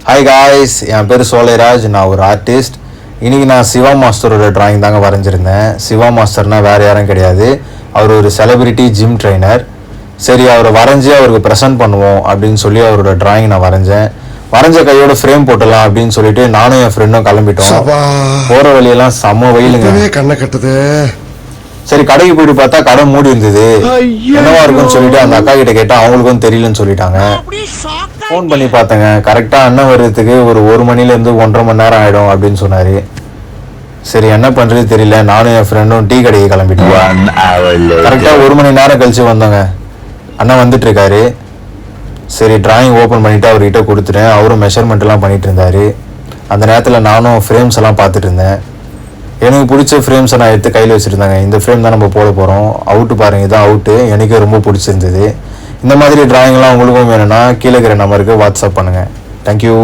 Hi guys, என் பேர் சோலைராஜ். நான் ஒரு ஆர்டிஸ்ட். இன்றைக்கி நான் சிவா மாஸ்டரோட ட்ராயிங் தாங்க வரைஞ்சிருந்தேன். சிவா மாஸ்டர்னால் வேறு யாரும் கிடையாது, அவர் ஒரு செலிபிரிட்டி ஜிம் ட்ரெயினர். சரி, அவரை வரைஞ்சி அவருக்கு ப்ரெசென்ட் பண்ணுவோம் அப்படின்னு சொல்லி அவரோட ட்ராயிங் நான் வரைஞ்ச கையோட ஃப்ரேம் போட்டலாம் அப்படின்னு சொல்லிட்டு நானும் என் ஃப்ரெண்டும் கிளம்பிட்டோம். போகிற வழியெல்லாம் செம்ம வெயிலுங்க, கண்ணை கட்டுது. சரி, கடைக்கு போயிட்டு பார்த்தா கடை மூடி இருந்தது. என்னவா இருக்குன்னு சொல்லிட்டு அந்த அக்கா கிட்ட கேட்டா அவங்களுக்கும் தெரியலன்னு சொல்லிட்டாங்க. ஃபோன் பண்ணி பார்த்தேங்க, கரெக்டாக அண்ணன் வர்றதுக்கு ஒரு மணிலேருந்து 1.5 மணி நேரம் ஆகிடும் அப்படின்னு சொன்னார். சரி, என்ன பண்ணுறது தெரியல, நானும் என் ஃப்ரெண்டும் டீ கடைக்கு கிளம்பிட்டோம். கரெக்டாக 1 மணி நேரம் கழிச்சு வந்தோங்க. அண்ணன் வந்துட்டுருக்காரு. சரி, டிராயிங் ஓப்பன் பண்ணிவிட்டு அவர்கிட்ட கொடுத்துட்டேன். அவரும் மெஷர்மெண்ட்லாம் பண்ணிகிட்டு இருந்தார். அந்த நேரத்தில் நானும் ஃப்ரேம்ஸ் எல்லாம் பார்த்துட்டு இருந்தேன். எனக்கு பிடிச்ச ஃப்ரேம்ஸை நான் எடுத்து கையில் வச்சுருந்தாங்க. இந்த ஃப்ரேம் தான் நம்ம போட போகிறோம். அவுட்டு பாருங்கள், இதான் அவுட்டு. எனக்கு ரொம்ப பிடிச்சிருந்தது. இந்த மாதிரி டிராயிங்லாம் உங்களுக்கும் வேணும்னா கீழே இருக்கிற நம்பருக்கு வாட்ஸ்அப் பண்ணுங்கள். தேங்க்யூ.